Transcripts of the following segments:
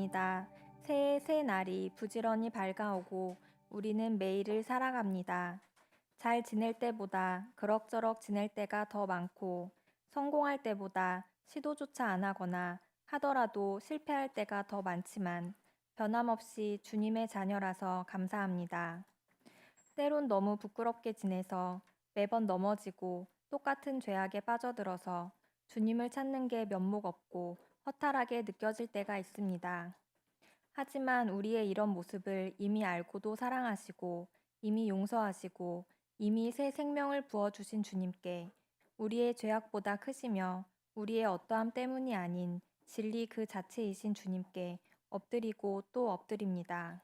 반갑습니다. 새해 새 날이 부지런히 밝아오고 우리는 매일을 살아갑니다. 잘 지낼 때보다 그럭저럭 지낼 때가 더 많고 성공할 때보다 시도조차 안 하거나 하더라도 실패할 때가 더 많지만 변함없이 주님의 자녀라서 감사합니다. 때론 너무 부끄럽게 지내서 매번 넘어지고 똑같은 죄악에 빠져들어서 주님을 찾는 게 면목 없고 허탈하게 느껴질 때가 있습니다. 하지만 우리의 이런 모습을 이미 알고도 사랑하시고 이미 용서하시고 이미 새 생명을 부어주신 주님께 우리의 죄악보다 크시며 우리의 어떠함 때문이 아닌 진리 그 자체이신 주님께 엎드리고 또 엎드립니다.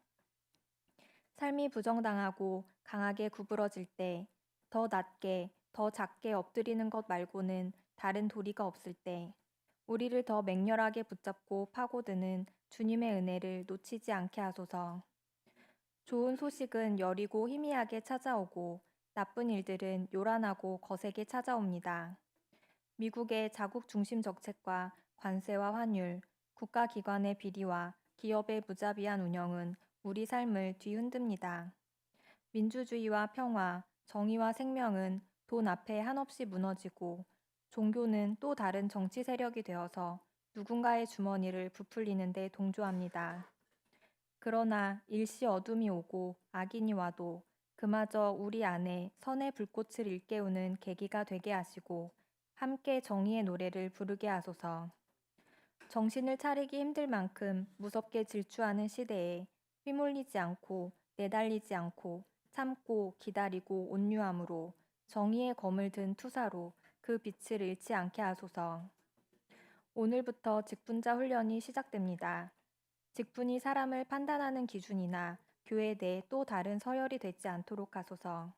삶이 부정당하고 강하게 구부러질 때, 더 낮게, 더 작게 엎드리는 것 말고는 다른 도리가 없을 때, 우리를 더 맹렬하게 붙잡고 파고드는 주님의 은혜를 놓치지 않게 하소서. 좋은 소식은 여리고 희미하게 찾아오고, 나쁜 일들은 요란하고 거세게 찾아옵니다. 미국의 자국 중심 정책과 관세와 환율, 국가기관의 비리와 기업의 무자비한 운영은 우리 삶을 뒤흔듭니다. 민주주의와 평화, 정의와 생명은 돈 앞에 한없이 무너지고 종교는 또 다른 정치 세력이 되어서 누군가의 주머니를 부풀리는 데 동조합니다. 그러나 일시 어둠이 오고 악인이 와도 그마저 우리 안에 선의 불꽃을 일깨우는 계기가 되게 하시고 함께 정의의 노래를 부르게 하소서. 정신을 차리기 힘들 만큼 무섭게 질주하는 시대에 휘몰리지 않고 내달리지 않고 참고 기다리고 온유함으로 정의의 검을 든 투사로 그 빛을 잃지 않게 하소서. 오늘부터 직분자 훈련이 시작됩니다. 직분이 사람을 판단하는 기준이나 교회 내 또 다른 서열이 되지 않도록 하소서.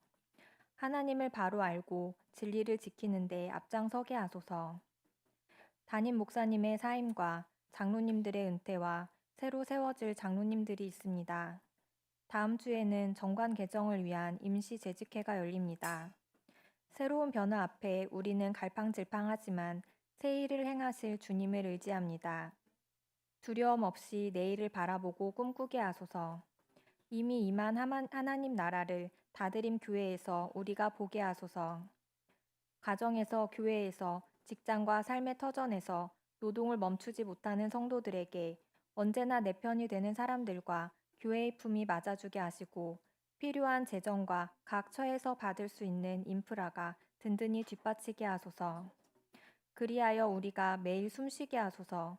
하나님을 바로 알고 진리를 지키는 데 앞장서게 하소서. 담임 목사님의 사임과 장로님들의 은퇴와 새로 세워질 장로님들이 있습니다. 다음 주에는 정관 개정을 위한 임시 재직회가 열립니다. 새로운 변화 앞에 우리는 갈팡질팡하지만 새 일을 행하실 주님을 의지합니다. 두려움 없이 내일을 바라보고 꿈꾸게 하소서. 이미 임한 하나님 나라를 다드림 교회에서 우리가 보게 하소서. 가정에서 교회에서 직장과 삶의 터전에서 노동을 멈추지 못하는 성도들에게 언제나 내 편이 되는 사람들과 교회의 품이 맞아주게 하시고 필요한 재정과 각 처에서 받을 수 있는 인프라가 든든히 뒷받치게 하소서. 그리하여 우리가 매일 숨쉬게 하소서.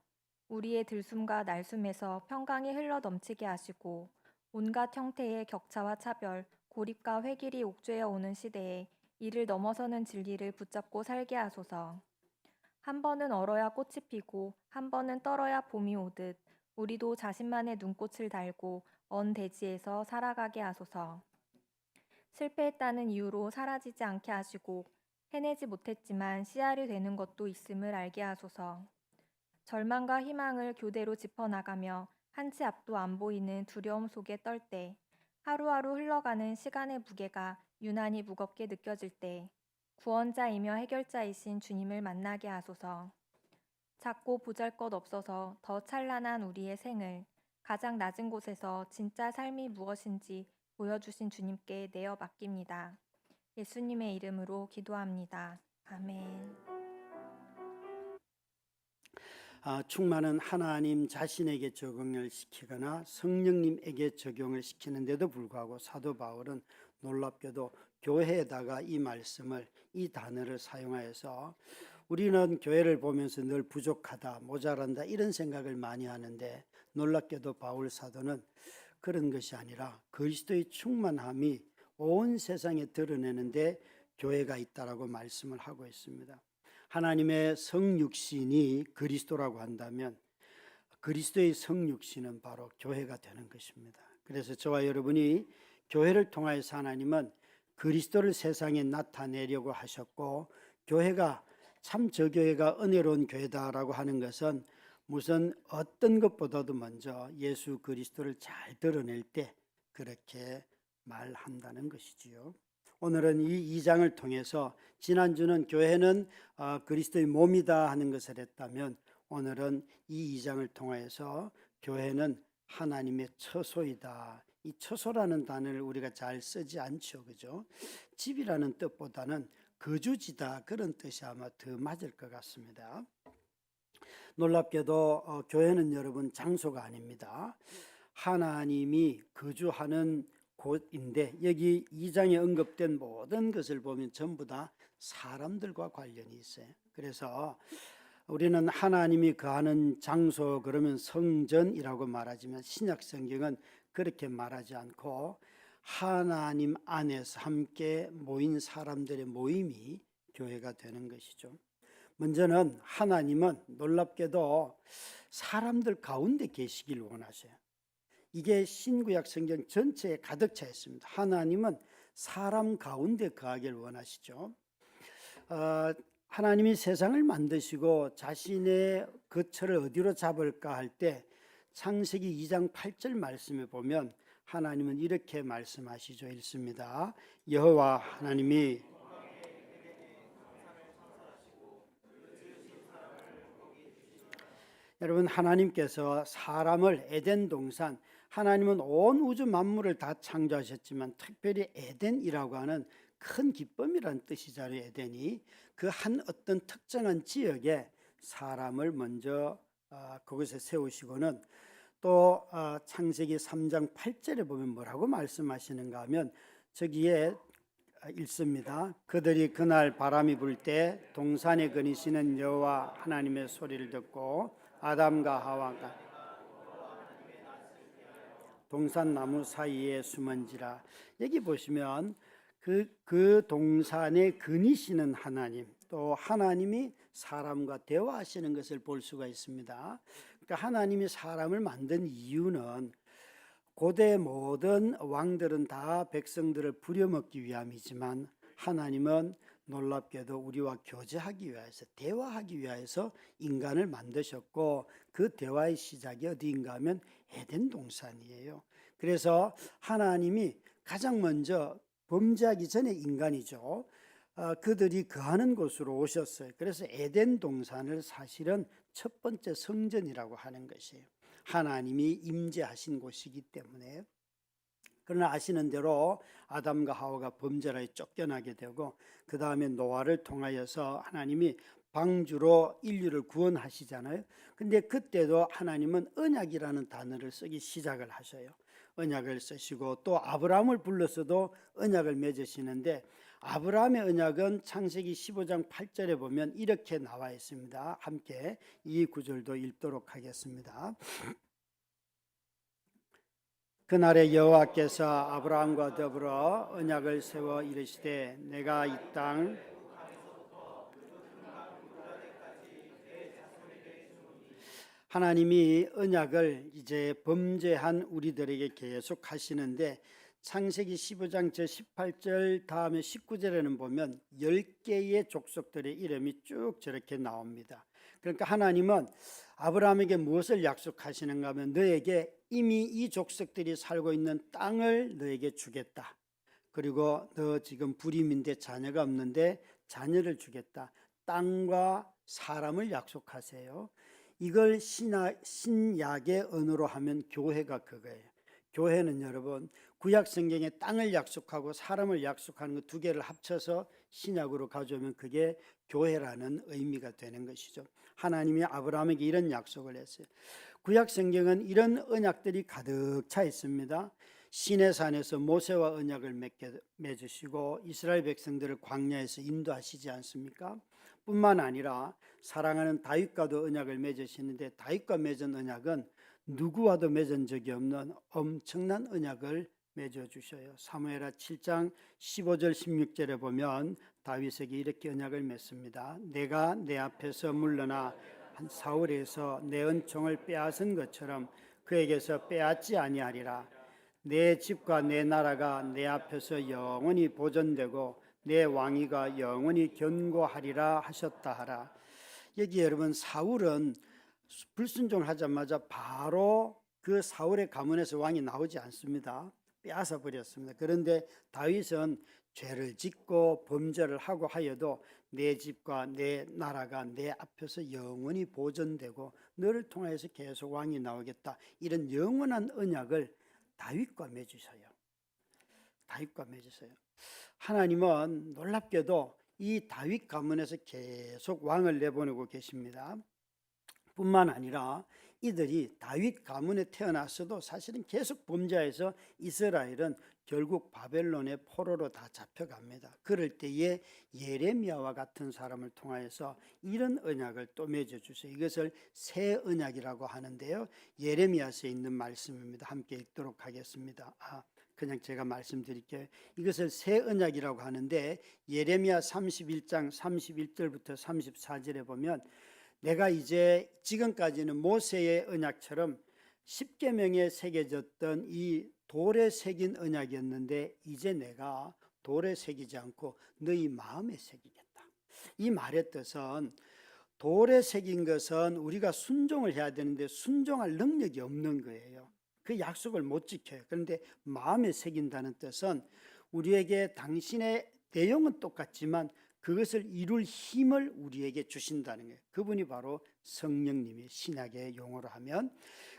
우리의 들숨과 날숨에서 평강이 흘러 넘치게 하시고 온갖 형태의 격차와 차별, 고립과 회길이 옥죄어 오는 시대에 이를 넘어서는 진리를 붙잡고 살게 하소서. 한 번은 얼어야 꽃이 피고 한 번은 떨어야 봄이 오듯 우리도 자신만의 눈꽃을 달고 언 대지에서 살아가게 하소서. 실패했다는 이유로 사라지지 않게 하시고 해내지 못했지만 씨알이 되는 것도 있음을 알게 하소서. 절망과 희망을 교대로 짚어나가며 한 치 앞도 안 보이는 두려움 속에 떨 때, 하루하루 흘러가는 시간의 무게가 유난히 무겁게 느껴질 때, 구원자이며 해결자이신 주님을 만나게 하소서. 작고 보잘것없어서 더 찬란한 우리의 생을 가장 낮은 곳에서 진짜 삶이 무엇인지 보여주신 주님께 내어 맡깁니다. 예수님의 이름으로 기도합니다. 아멘. 충만은 하나님 자신에게 적용을 시키거나 성령님에게 적용을 시키는데도 불구하고 사도 바울은 놀랍게도 교회에다가 이 말씀을, 이 단어를 사용하여서 우리는 교회를 보면서 늘 부족하다, 모자란다 이런 생각을 많이 하는데 놀랍게도 바울 사도는 그런 것이 아니라 그리스도의 충만함이 온 세상에 드러내는데 교회가 있다라고 말씀을 하고 있습니다. 하나님의 성육신이 그리스도라고 한다면 그리스도의 성육신은 바로 교회가 되는 것입니다. 그래서 저와 여러분이 교회를 통하여서 하나님은 그리스도를 세상에 나타내려고 하셨고, 교회가 참 저 교회가 은혜로운 교회다라고 하는 것은 무슨 어떤 것보다도 먼저 예수 그리스도를 잘 드러낼 때 그렇게 말한다는 것이지요. 오늘은 이 2장을 통해서 지난주는 교회는 그리스도의 몸이다 하는 것을 했다면 오늘은 이 2장을 통하여서 교회는 하나님의 처소이다. 이 처소라는 단어를 우리가 잘 쓰지 않죠, 그죠? 집이라는 뜻보다는 거주지다, 그런 뜻이 아마 더 맞을 것 같습니다. 놀랍게도 교회는 여러분 장소가 아닙니다. 하나님이 거주하는 곳인데, 여기 2장에 언급된 모든 것을 보면 전부 다 사람들과 관련이 있어요. 그래서 우리는 하나님이 거하는 장소 그러면 성전이라고 말하지만 신약 성경은 그렇게 말하지 않고 하나님 안에서 함께 모인 사람들의 모임이 교회가 되는 것이죠. 먼저는 하나님은 놀랍게도 사람들 가운데 계시길 원하셔요. 이게 신구약 성경 전체에 가득 차 있습니다. 하나님은 사람 가운데 거하길 원하시죠. 하나님이 세상을 만드시고 자신의 거처를 어디로 잡을까 할 때 창세기 2장 8절 말씀에 보면 하나님은 이렇게 말씀하시죠. 읽습니다. 여호와 하나님이 여러분, 하나님께서 사람을 에덴 동산, 하나님은 온 우주 만물을 다 창조하셨지만 특별히 에덴이라고 하는 큰 기쁨이라는 뜻이잖아요. 에덴이 그 한 어떤 특정한 지역에 사람을 먼저 그곳에 세우시고는 또 창세기 3장 8절에 보면 뭐라고 말씀하시는가 하면 저기에 읽습니다. 그들이 그날 바람이 불 때 동산에 거니시는 여호와 하나님의 소리를 듣고 아담과 하와가 동산 나무 사이에 숨은지라. 여기 보시면 그 동산에 거니시는 하나님, 또 하나님이 사람과 대화하시는 것을 볼 수가 있습니다. 그러니까 하나님이 사람을 만든 이유는 고대 모든 왕들은 다 백성들을 부려먹기 위함이지만 하나님은 놀랍게도 우리와 교제하기 위해서, 대화하기 위해서 인간을 만드셨고 그 대화의 시작이 어디인가 하면 에덴 동산이에요. 그래서 하나님이 가장 먼저 범죄하기 전에 인간이죠. 그들이 거하는 곳으로 오셨어요. 그래서 에덴 동산을 사실은 첫 번째 성전이라고 하는 것이에요. 하나님이 임재하신 곳이기 때문에. 그러나 아시는 대로 아담과 하와가 범죄로 쫓겨나게 되고 그 다음에 노아를 통하여서 하나님이 방주로 인류를 구원하시잖아요. 근데 그때도 하나님은 언약이라는 단어를 쓰기 시작을 하셔요. 언약을 쓰시고 또 아브라함을 불러서도 언약을 맺으시는데 아브라함의 언약은 창세기 15장 8절에 보면 이렇게 나와 있습니다. 함께 이 구절도 읽도록 하겠습니다. 그날에 여호와께서 아브라함과 더불어 언약을 세워 이르시되 내가 이 땅 하나님이 언약을 이제 범죄한 우리들에게 계속 하시는데 창세기 15장 저 18절 다음에 19절에는 보면 10개의 족속들의 이름이 쭉 저렇게 나옵니다. 그러니까 하나님은 아브라함에게 무엇을 약속하시는가 하면 너에게 이미 이 족속들이 살고 있는 땅을 너에게 주겠다. 그리고 너 지금 불임인데 자녀가 없는데 자녀를 주겠다. 땅과 사람을 약속하세요. 이걸 신약의 언어로 하면 교회가 그거예요. 교회는 여러분 구약 성경에 땅을 약속하고 사람을 약속하는 그 두 개를 합쳐서 신약으로 가져오면 그게 교회라는 의미가 되는 것이죠. 하나님이 아브라함에게 이런 약속을 했어요. 구약 성경은 이런 언약들이 가득 차 있습니다. 시내산에서 모세와 언약을 맺으시고 이스라엘 백성들을 광야에서 인도하시지 않습니까? 뿐만 아니라 사랑하는 다윗과도 언약을 맺으시는데 다윗과 맺은 언약은 누구와도 맺은 적이 없는 엄청난 언약을 맺어주셔요. 사무엘하 7장 15절 16절에 보면 다윗에게 이렇게 언약을 맺습니다. 내가 내 앞에서 물러나 한 사울에서 내 은총을 빼앗은 것처럼 그에게서 빼앗지 아니하리라. 내 집과 내 나라가 내 앞에서 영원히 보존되고 내 왕위가 영원히 견고하리라 하셨다 하라. 여기 여러분 사울은 불순종을 하자마자 바로 그 사울의 가문에서 왕이 나오지 않습니다. 빼앗아 버렸습니다. 그런데 다윗은 죄를 짓고 범죄를 하고 하여도 내 집과 내 나라가 내 앞에서 영원히 보존되고 너를 통해서 계속 왕이 나오겠다. 이런 영원한 언약을 다윗과 맺으셔요. 다윗과 맺으세요. 하나님은 놀랍게도 이 다윗 가문에서 계속 왕을 내보내고 계십니다. 뿐만 아니라 이들이 다윗 가문에 태어났어도 사실은 계속 범죄해서 이스라엘은 결국 바벨론의 포로로 다 잡혀갑니다. 그럴 때에 예레미야와 같은 사람을 통하여서 이런 언약을 또 맺어주세요. 이것을 새 언약이라고 하는데요. 예레미야서에 있는 말씀입니다. 함께 읽도록 하겠습니다. 그냥 제가 말씀드릴게요. 이것을 새 언약이라고 하는데 예레미야 31장 31절부터 34절에 보면 내가 이제 지금까지는 모세의 언약처럼 십계명에 새겨졌던 이 돌에 새긴 언약이었는데 이제 내가 돌에 새기지 않고 너희 마음에 새기겠다. 이 말의 뜻은 돌에 새긴 것은 우리가 순종을 해야 되는데 순종할 능력이 없는 거예요. 그 약속을 못 지켜요. 그런데 마음에 새긴다는 뜻은 우리에게 당신의 내용은 똑같지만 그것을 이룰 힘을 우리에게 주신다는 거예요. 그분이 바로 성령님이 신약의 용어로 하면,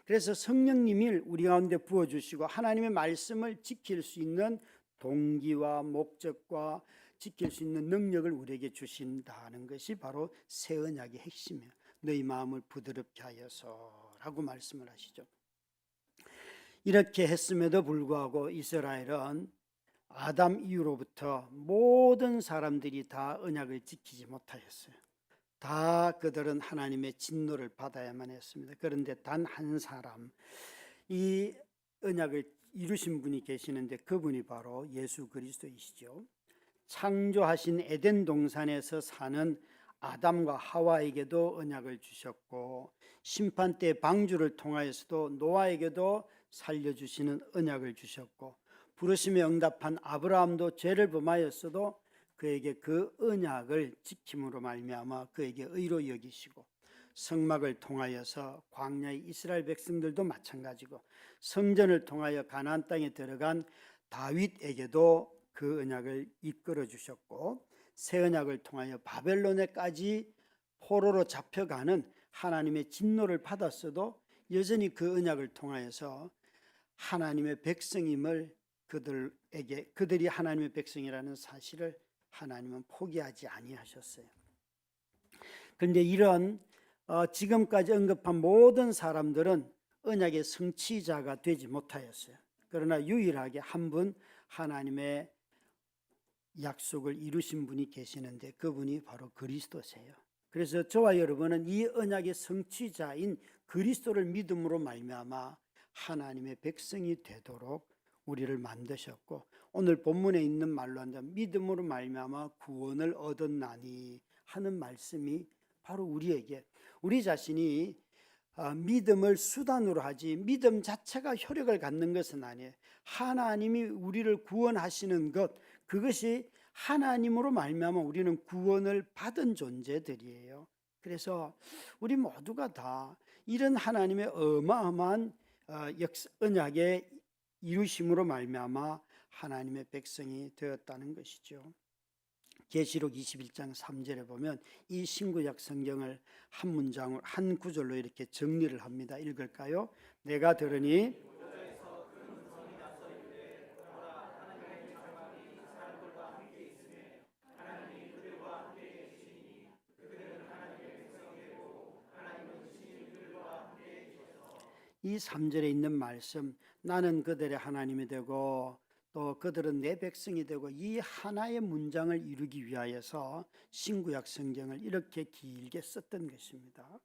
그래서 성령님을 우리 가운데 부어주시고 하나님의 말씀을 지킬 수 있는 동기와 목적과 지킬 수 있는 능력을 우리에게 주신다는 것이 바로 새 언약의 핵심이에요. 너희 마음을 부드럽게 하여서라고 말씀을 하시죠. 이렇게 했음에도 불구하고 이스라엘은 아담 이후로부터 모든 사람들이 다 언약을 지키지 못하였어요. 다 그들은 하나님의 진노를 받아야만 했습니다. 그런데 단 한 사람, 이 언약을 이루신 분이 계시는데 그분이 바로 예수 그리스도이시죠. 창조하신 에덴 동산에서 사는 아담과 하와에게도 언약을 주셨고 심판 때 방주를 통하여서도 노아에게도 살려주시는 언약을 주셨고 부르심에 응답한 아브라함도 죄를 범하였어도 그에게 그 언약을 지킴으로 말미암아 그에게 의로 여기시고 성막을 통하여서 광야의 이스라엘 백성들도 마찬가지고 성전을 통하여 가나안 땅에 들어간 다윗에게도 그 언약을 이끌어 주셨고 새 언약을 통하여 바벨론에까지 포로로 잡혀가는 하나님의 진노를 받았어도 여전히 그 언약을 통하여서 하나님의 백성임을 그들이 하나님의 백성이라는 사실을 하나님은 포기하지 아니하셨어요. 그런데 이런 지금까지 언급한 모든 사람들은 언약의 성취자가 되지 못하였어요. 그러나 유일하게 한 분 하나님의 약속을 이루신 분이 계시는데 그분이 바로 그리스도세요. 그래서 저와 여러분은 이 언약의 성취자인 그리스도를 믿음으로 말미암아 하나님의 백성이 되도록 우리를 만드셨고 오늘 본문에 있는 말로 한다면 믿음으로 말미암아 구원을 얻었나니 하는 말씀이 바로 우리에게 우리 자신이 믿음을 수단으로 하지 믿음 자체가 효력을 갖는 것은 아니에요. 하나님이 우리를 구원하시는 것 그것이 하나님으로 말미암아 우리는 구원을 받은 존재들이에요. 그래서 우리 모두가 다 이런 하나님의 어마어마한 언약의 이루심으로 말미암아 하나님의 백성이 되었다는 것이죠. 계시록 21장 3절에 보면 이 신구약 성경을 한 문장을 한 구절로 이렇게 정리를 합니다. 읽을까요? 내가 들으니 이 3절에 있는 말씀 나는 그들의 하나님이 되고 또 그들은 내 백성이 되고 이 하나의 문장을 이루기 위하여서 신구약 성경을 이렇게 길게 썼던 것입니다.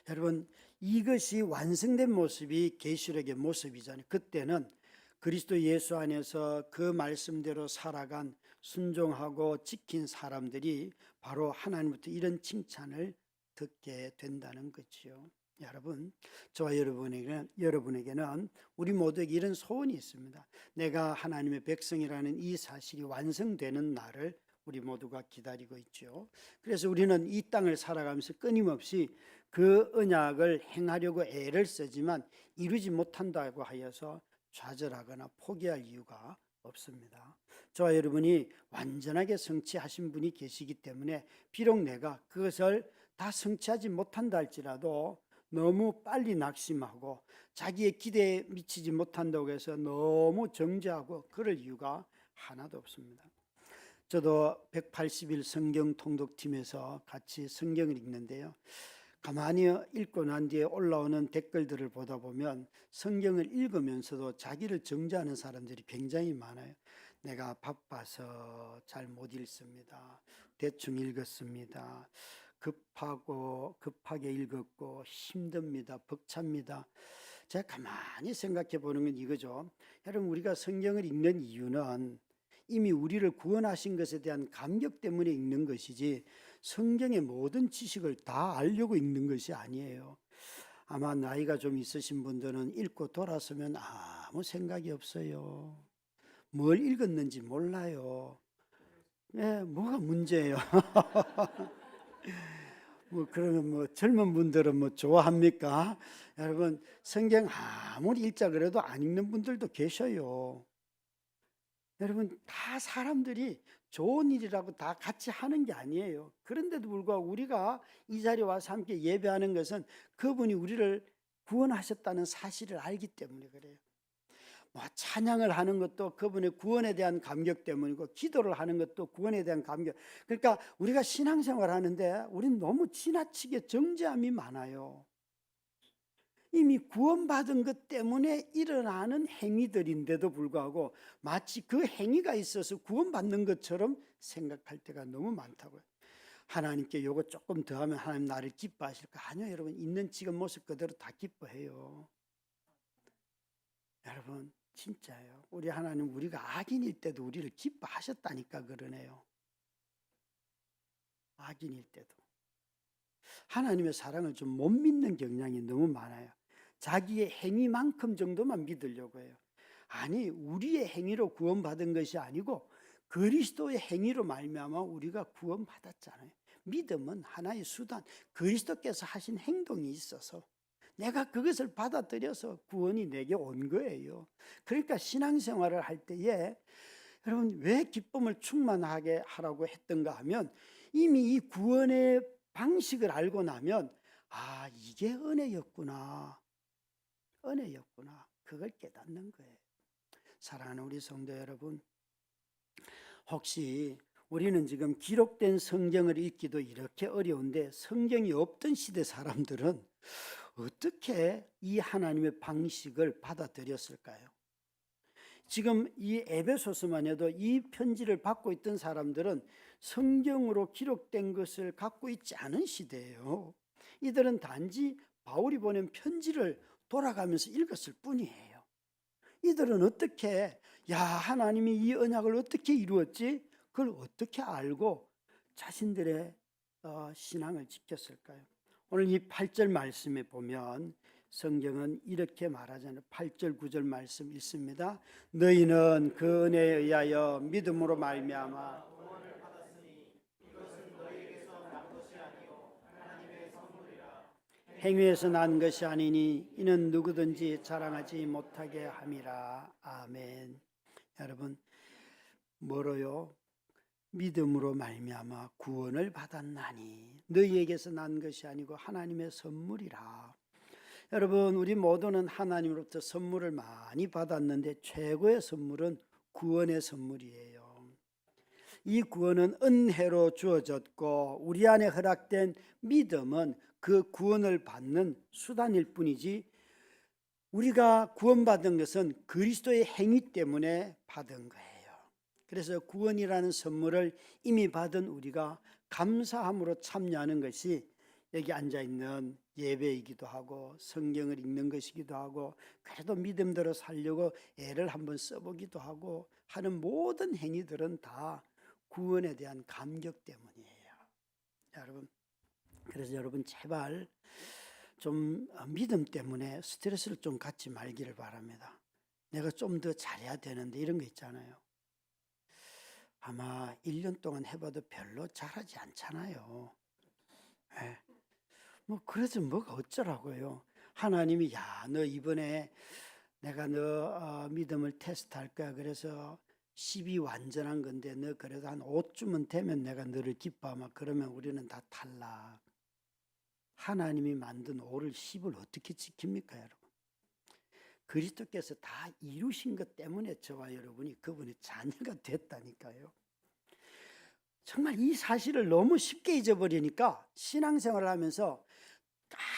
여러분 이것이 완성된 모습이 계시록의 모습이잖아요. 그때는 그리스도 예수 안에서 그 말씀대로 살아간 순종하고 지킨 사람들이 바로 하나님부터 이런 칭찬을 듣게 된다는 거지요. 여러분, 저와 여러분에게는 우리 모두에게 이런 소원이 있습니다. 내가 하나님의 백성이라는 이 사실이 완성되는 날을 우리 모두가 기다리고 있죠. 그래서 우리는 이 땅을 살아가면서 끊임없이 그 언약을 행하려고 애를 쓰지만 이루지 못한다고 하여서 좌절하거나 포기할 이유가 없습니다. 저와 여러분이 완전하게 성취하신 분이 계시기 때문에 비록 내가 그것을 다 성취하지 못한다 할지라도 너무 빨리 낙심하고 자기의 기대에 미치지 못한다고 해서 너무 정죄하고 그럴 이유가 하나도 없습니다. 저도 180일 성경 통독팀에서 같이 성경을 읽는데요. 가만히 읽고 난 뒤에 올라오는 댓글들을 보다 보면 성경을 읽으면서도 자기를 정죄하는 사람들이 굉장히 많아요. 내가 바빠서 잘 못 읽습니다. 대충 읽었습니다. 급하게 읽었고 힘듭니다. 벅찹니다. 제가 가만히 생각해 보는 건 이거죠. 여러분, 우리가 성경을 읽는 이유는 이미 우리를 구원하신 것에 대한 감격 때문에 읽는 것이지 성경의 모든 지식을 다 알려고 읽는 것이 아니에요. 아마 나이가 좀 있으신 분들은 읽고 돌아서면 아무 생각이 없어요. 뭘 읽었는지 몰라요. 네, 뭐가 문제예요? 그러면 젊은 분들은 좋아합니까? 여러분, 성경 아무리 읽자 그래도 안 읽는 분들도 계셔요. 여러분, 다 사람들이 좋은 일이라고 다 같이 하는 게 아니에요. 그런데도 불구하고 우리가 이 자리에 와서 함께 예배하는 것은 그분이 우리를 구원하셨다는 사실을 알기 때문에 그래요. 찬양을 하는 것도 그분의 구원에 대한 감격 때문이고, 기도를 하는 것도 구원에 대한 감격. 그러니까 우리가 신앙생활 하는데 우리는 너무 지나치게 정죄함이 많아요. 이미 구원받은 것 때문에 일어나는 행위들인데도 불구하고 마치 그 행위가 있어서 구원받는 것처럼 생각할 때가 너무 많다고요. 하나님께 요거 조금 더 하면 하나님 나를 기뻐하실까? 아니요, 여러분, 있는 지금 모습 그대로 다 기뻐해요. 여러분, 진짜요. 우리 하나님, 우리가 악인일 때도 우리를 기뻐하셨다니까 그러네요. 악인일 때도. 하나님의 사랑을 좀 못 믿는 경향이 너무 많아요. 자기의 행위만큼 정도만 믿으려고 해요. 아니, 우리의 행위로 구원받은 것이 아니고 그리스도의 행위로 말미암아 우리가 구원받았잖아요. 믿음은 하나의 수단, 그리스도께서 하신 행동이 있어서 내가 그것을 받아들여서 구원이 내게 온 거예요. 그러니까 신앙생활을 할 때에 여러분, 왜 기쁨을 충만하게 하라고 했던가 하면 이미 이 구원의 방식을 알고 나면 이게 은혜였구나. 은혜였구나. 그걸 깨닫는 거예요. 사랑하는 우리 성도 여러분, 혹시 우리는 지금 기록된 성경을 읽기도 이렇게 어려운데 성경이 없던 시대 사람들은 어떻게 이 하나님의 방식을 받아들였을까요? 지금 이 에베소서만 해도 이 편지를 받고 있던 사람들은 성경으로 기록된 것을 갖고 있지 않은 시대예요. 이들은 단지 바울이 보낸 편지를 돌아가면서 읽었을 뿐이에요. 이들은 어떻게 하나님이 이 언약을 어떻게 이루었지? 그걸 어떻게 알고 자신들의 신앙을 지켰을까요? 오늘 이 8절 말씀에 보면 성경은 이렇게 말하잖아요. 8절 9절 말씀 읽습니다. 너희는 그 은혜에 의하여 믿음으로 말미암아 행위에서 난 것이 아니니 이는 누구든지 자랑하지 못하게 함이라. 아멘. 여러분, 뭐로요? 믿음으로 말미암아 구원을 받았나니 너희에게서 난 것이 아니고 하나님의 선물이라. 여러분, 우리 모두는 하나님으로부터 선물을 많이 받았는데 최고의 선물은 구원의 선물이에요. 이 구원은 은혜로 주어졌고 우리 안에 허락된 믿음은 그 구원을 받는 수단일 뿐이지 우리가 구원받은 것은 그리스도의 행위 때문에 받은 거예요. 그래서 구원이라는 선물을 이미 받은 우리가 감사함으로 참여하는 것이 여기 앉아있는 예배이기도 하고 성경을 읽는 것이기도 하고 그래도 믿음대로 살려고 애를 한번 써보기도 하고 하는 모든 행위들은 다 구원에 대한 감격 때문이에요. 여러분, 그래서 여러분 제발 좀 믿음 때문에 스트레스를 좀 갖지 말기를 바랍니다. 내가 좀 더 잘해야 되는데 이런 거 있잖아요. 아마 1년 동안 해봐도 별로 잘하지 않잖아요. 네. 그래서 뭐가 어쩌라고요. 하나님이 너 이번에 내가 너 믿음을 테스트할 거야. 그래서 10이 완전한 건데 너 그래도 한 5쯤은 되면 내가 너를 기뻐하마. 그러면 우리는 다 탈락. 하나님이 만든 5를 10을 어떻게 지킵니까, 여러분? 그리스도께서 다 이루신 것 때문에 저와 여러분이 그분의 자녀가 됐다니까요. 정말 이 사실을 너무 쉽게 잊어버리니까 신앙생활을 하면서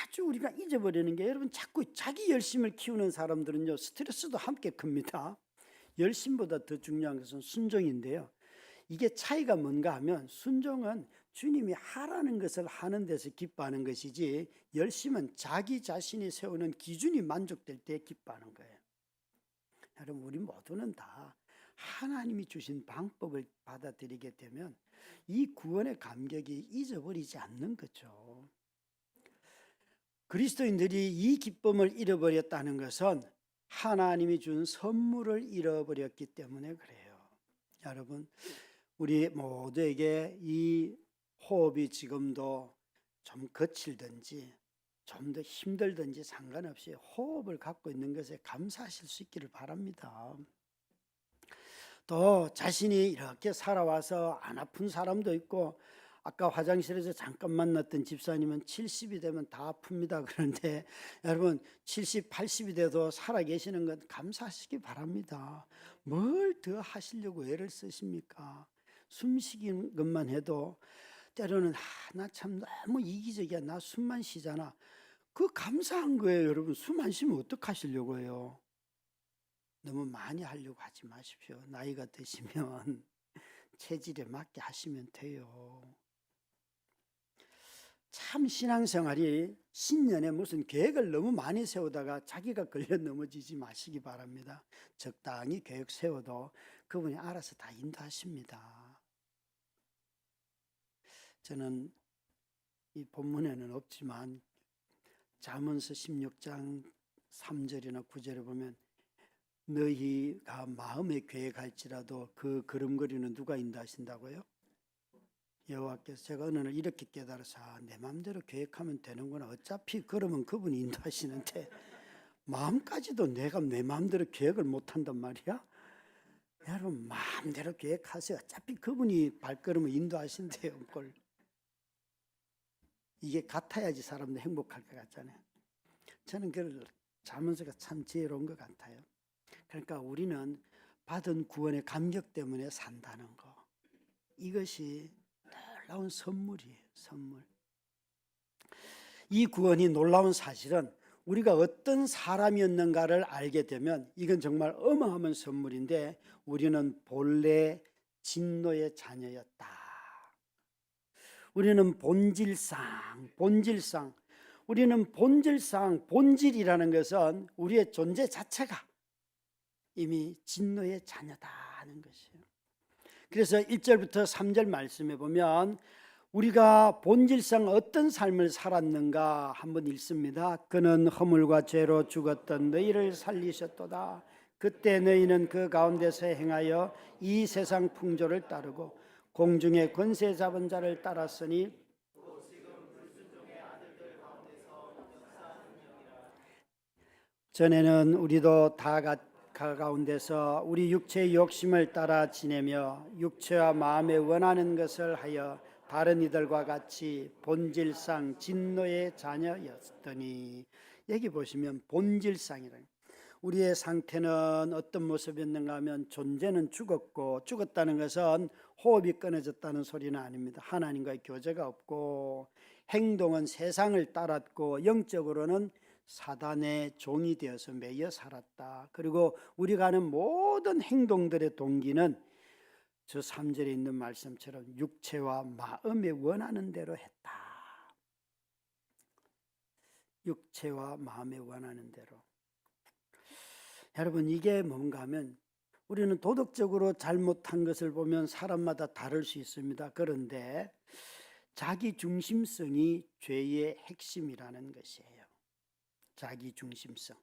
아주 우리가 잊어버리는 게, 여러분, 자꾸 자기 열심을 키우는 사람들은요 스트레스도 함께 큽니다. 열심보다 더 중요한 것은 순종인데요. 이게 차이가 뭔가 하면, 순종은 주님이 하라는 것을 하는 데서 기뻐하는 것이지, 열심은 자기 자신이 세우는 기준이 만족될 때 기뻐하는 거예요. 여러분, 우리 모두는 다 하나님이 주신 방법을 받아들이게 되면 이 구원의 감격이 잊어버리지 않는 거죠. 그리스도인들이 이 기쁨을 잃어버렸다는 것은 하나님이 준 선물을 잃어버렸기 때문에 그래요. 여러분, 우리 모두에게 이 호흡이 지금도 좀 거칠든지 좀 더 힘들든지 상관없이 호흡을 갖고 있는 것에 감사하실 수 있기를 바랍니다. 또 자신이 이렇게 살아와서 안 아픈 사람도 있고, 아까 화장실에서 잠깐 만났던 집사님은 70이 되면 다 아픕니다. 그런데 여러분, 70, 80이 돼도 살아계시는 건 감사하시기 바랍니다. 뭘 더 하시려고 애를 쓰십니까? 숨쉬는 것만 해도 때로는 나 참 너무 이기적이야, 나 숨만 쉬잖아. 그 감사한 거예요. 여러분, 숨 안 쉬면 어떡하시려고 해요? 너무 많이 하려고 하지 마십시오. 나이가 드시면 체질에 맞게 하시면 돼요. 참 신앙생활이 신년에 무슨 계획을 너무 많이 세우다가 자기가 걸려 넘어지지 마시기 바랍니다. 적당히 계획 세워도 그분이 알아서 다 인도하십니다. 저는 이 본문에는 없지만 잠언서 16장 3절이나 9절에 보면, 너희가 마음에 계획할지라도 그 걸음걸이는 누가 인도하신다고요? 여호와께서. 제가 어느 날 이렇게 깨달아서, 내 마음대로 계획하면 되는구나. 어차피 그러면 그분이 인도하시는데 마음까지도 내가 내 마음대로 계획을 못한단 말이야? 여러분, 마음대로 계획하세요. 어차피 그분이 발걸음을 인도하신대요. 그걸. 이게 같아야지 사람도 행복할 것 같잖아요. 저는 그 잠언서가 참 지혜로운 것 같아요. 그러니까 우리는 받은 구원의 감격 때문에 산다는 거, 이것이 놀라운 선물이에요. 선물. 이 구원이 놀라운 사실은 우리가 어떤 사람이었는가를 알게 되면 이건 정말 어마어마한 선물인데, 우리는 본래 진노의 자녀였다. 우리는 본질상 우리는 본질상, 본질이라는 것은 우리의 존재 자체가 이미 진노의 자녀다 하는 것이에요. 그래서 1절부터 3절 말씀에 보면 우리가 본질상 어떤 삶을 살았는가 한번 읽습니다. 그는 허물과 죄로 죽었던 너희를 살리셨도다. 그때 너희는 그 가운데서 행하여 이 세상 풍조를 따르고 공중의 권세 잡은 자를 따랐으니 전에는 우리도 다 가운데서 우리 육체의 욕심을 따라 지내며 육체와 마음에 원하는 것을 하여 다른 이들과 같이 본질상 진노의 자녀였더니, 여기 보시면 본질상이라는, 우리의 상태는 어떤 모습이었는가 하면 존재는 죽었고, 죽었다는 것은 호흡이 끊어졌다는 소리는 아닙니다. 하나님과의 교제가 없고, 행동은 세상을 따랐고, 영적으로는 사단의 종이 되어서 매여 살았다. 그리고 우리가 하는 모든 행동들의 동기는 저 3절에 있는 말씀처럼 육체와 마음에 원하는 대로 했다. 육체와 마음에 원하는 대로. 여러분, 이게 뭔가 하면, 우리는 도덕적으로 잘못한 것을 보면 사람마다 다를 수 있습니다. 그런데 자기 중심성이 죄의 핵심이라는 것이에요. 자기 중심성.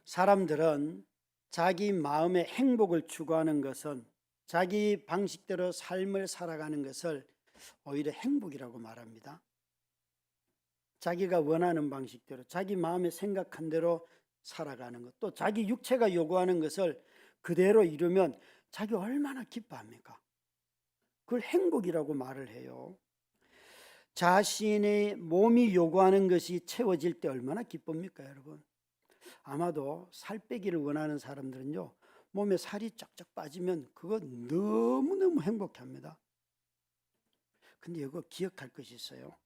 사람들은 자기 마음의 행복을 추구하는 것은, 자기 방식대로 삶을 살아가는 것을 오히려 행복이라고 말합니다. 자기가 원하는 방식대로, 자기 마음에 생각한 대로 살아가는 것, 또 자기 육체가 요구하는 것을 그대로 이루면 자기 얼마나 기뻐합니까? 그걸 행복이라고 말을 해요. 자신의 몸이 요구하는 것이 채워질 때 얼마나 기쁩니까, 여러분? 아마도 살 빼기를 원하는 사람들은요, 몸에 살이 쫙쫙 빠지면 그거 너무너무 행복해합니다. 근데 이거 기억할 것이 있어요.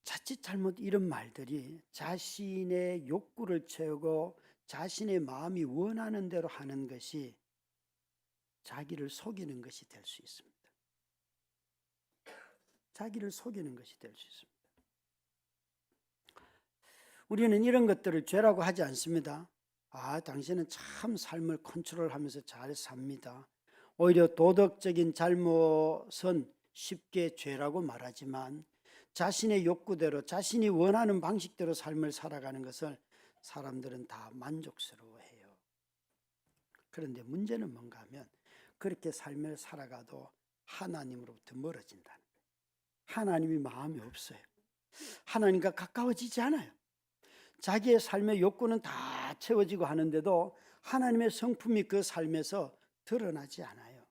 자칫 잘못 이런 말들이 자신의 욕구를 채우고 자신의 마음이 원하는 대로 하는 것이 자기를 속이는 것이 될 수 있습니다. 자기를 속이는 것이 될 수 있습니다. 우리는 이런 것들을 죄라고 하지 않습니다. 당신은 참 삶을 컨트롤하면서 잘 삽니다. 오히려 도덕적인 잘못은 쉽게 죄라고 말하지만 자신의 욕구대로 자신이 원하는 방식대로 삶을 살아가는 것을 사람들은 다 만족스러워해요. 그런데 문제는 뭔가 하면 그렇게 삶을 살아가도 하나님으로부터 멀어진다는 거예요. 하나님이 마음이 없어요. 하나님과 가까워지지 않아요. 자기의 삶의 욕구는 다 채워지고 하는데도 하나님의 성품이 그 삶에서 드러나지 않아요.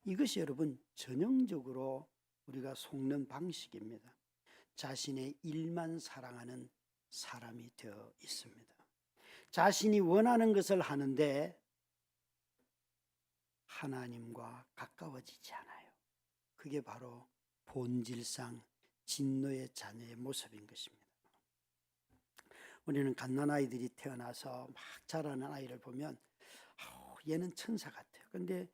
이것이 여러분 전형적으로 우리가 속는 방식입니다. 자신의 일만 사랑하는 사람이 되어 있습니다. 자신이 원하는 것을 하는데 하나님과 가까워지지 않아요. 그게 바로 본질상 진노의 자녀의 모습인 것입니다. 우리는 갓난아이들이 태어나서 막 자라는 아이를 보면 얘는 천사 같아요. 그런데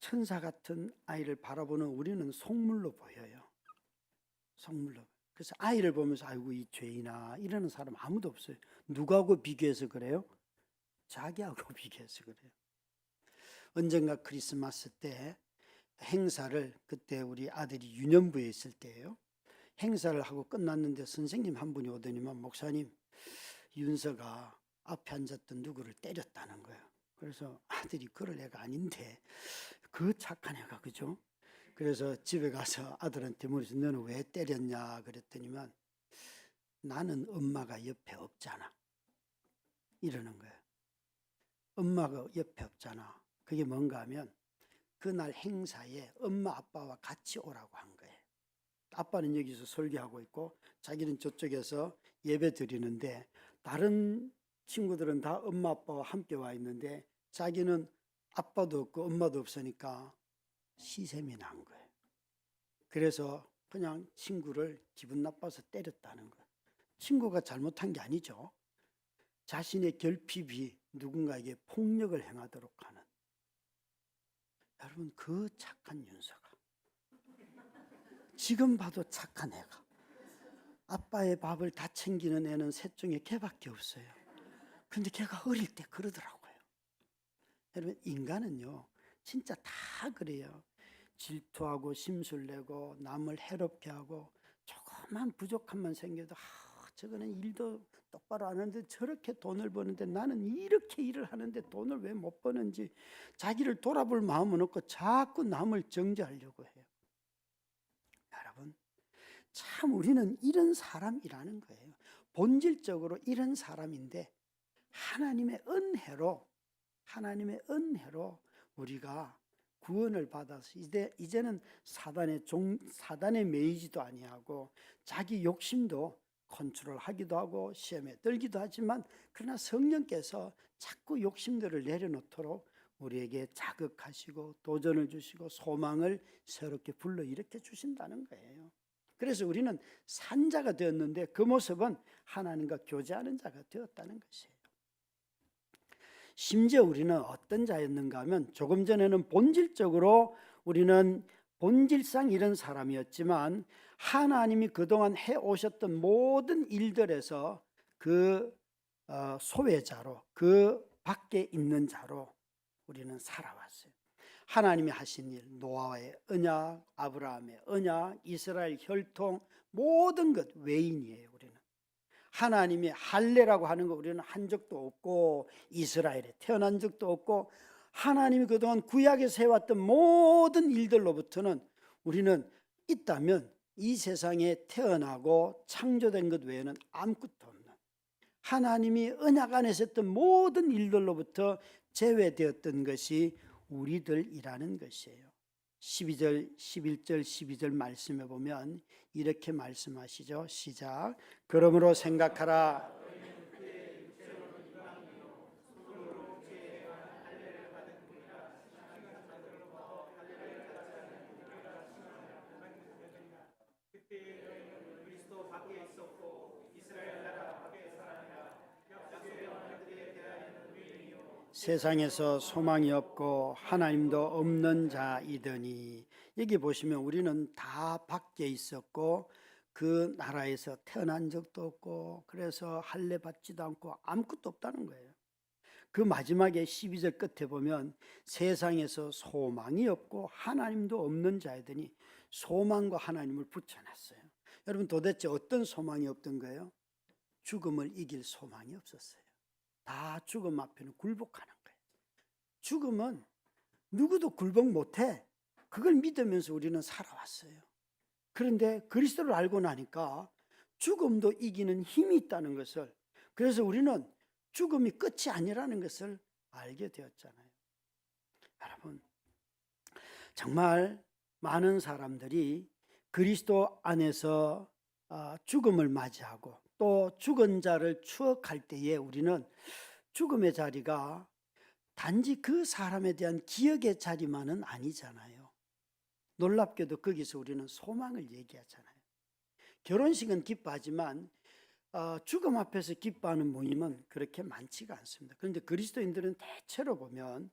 천사 같은 아이를 바라보는 우리는 속물로 보여요. 속물로. 그래서 아이를 보면서 아이고 이 죄인아 이러는 사람 아무도 없어요. 누구하고 비교해서 그래요? 자기하고 비교해서 그래요. 언젠가 크리스마스 때 행사를, 그때 우리 아들이 유년부에 있을 때예요. 행사를 하고 끝났는데 선생님 한 분이 오더니만 목사님, 윤서가 앞에 앉았던 누구를 때렸다는 거예요. 그래서 아들이 그럴 애가 아닌데 그 착한 애가, 그죠? 그래서 집에 가서 아들한테 물어서 너는 왜 때렸냐 그랬더니만 나는 엄마가 옆에 없잖아 이러는 거예요. 엄마가 옆에 없잖아. 그게 뭔가 하면 그날 행사에 엄마 아빠와 같이 오라고 한 거예요. 아빠는 여기서 설교하고 있고 자기는 저쪽에서 예배 드리는데 다른 친구들은 다 엄마 아빠와 함께 와 있는데 자기는 아빠도 없고 엄마도 없으니까 시샘이 난 거예요. 그래서 그냥 친구를 기분 나빠서 때렸다는 거예요. 친구가 잘못한 게 아니죠. 자신의 결핍이 누군가에게 폭력을 행하도록 하는. 여러분, 그 착한 윤서가, 지금 봐도 착한 애가, 아빠의 밥을 다 챙기는 애는 셋 중에 걔밖에 없어요. 근데 걔가 어릴 때 그러더라고요. 여러분, 인간은요 진짜 다 그래요. 질투하고 심술내고 남을 해롭게 하고 조그만 부족함만 생겨도 저거는 일도 똑바로 안 하는데 저렇게 돈을 버는데 나는 이렇게 일을 하는데 돈을 왜 못 버는지 자기를 돌아볼 마음은 없고 자꾸 남을 정죄하려고 해요. 여러분, 참 우리는 이런 사람이라는 거예요. 본질적으로 이런 사람인데 하나님의 은혜로 우리가 구원을 받아서 이제는 사단에 매이지도 아니하고 자기 욕심도 컨트롤하기도 하고 시험에 들기도 하지만 그러나 성령께서 자꾸 욕심들을 내려놓도록 우리에게 자극하시고 도전을 주시고 소망을 새롭게 불러일으켜 주신다는 거예요. 그래서 우리는 산자가 되었는데 그 모습은 하나님과 교제하는 자가 되었다는 것이에요. 심지어 우리는 어떤 자였는가 하면 조금 전에는 본질적으로 우리는 본질상 이런 사람이었지만 하나님이 그동안 해오셨던 모든 일들에서 그 소외자로, 그 밖에 있는 자로 우리는 살아왔어요. 하나님이 하신 일, 노아의 언약, 아브라함의 언약, 이스라엘 혈통, 모든 것 외인이에요. 우리는 하나님이 할례라고 하는 거 우리는 한 적도 없고 이스라엘에 태어난 적도 없고 하나님이 그동안 구약에서 해왔던 모든 일들로부터는 우리는 있다면 이 세상에 태어나고 창조된 것 외에는 아무것도 없는, 하나님이 언약 안에서 했던 모든 일들로부터 제외되었던 것이 우리들이라는 것이에요. 12절, 11절, 12절 말씀해 보면 이렇게 말씀하시죠. 시작. 그러므로 생각하라. 세상에서 소망이 없고 하나님도 없는 자이더니, 여기 보시면 우리는 다 밖에 있었고 그 나라에서 태어난 적도 없고 그래서 할례 받지도 않고 아무것도 없다는 거예요. 그 마지막에 12절 끝에 보면 세상에서 소망이 없고 하나님도 없는 자이더니 소망과 하나님을 붙여놨어요. 여러분, 도대체 어떤 소망이 없던 거예요? 죽음을 이길 소망이 없었어요. 다 죽음 앞에는 굴복하는 거예요. 죽음은 누구도 굴복 못해. 그걸 믿으면서 우리는 살아왔어요. 그런데 그리스도를 알고 나니까 죽음도 이기는 힘이 있다는 것을, 그래서 우리는 죽음이 끝이 아니라는 것을 알게 되었잖아요. 여러분, 정말 많은 사람들이 그리스도 안에서 죽음을 맞이하고 또 죽은 자를 추억할 때에 우리는 죽음의 자리가 단지 그 사람에 대한 기억의 자리만은 아니잖아요. 놀랍게도 거기서 우리는 소망을 얘기하잖아요. 결혼식은 기뻐하지만 죽음 앞에서 기뻐하는 모임은 그렇게 많지가 않습니다. 그런데 그리스도인들은 대체로 보면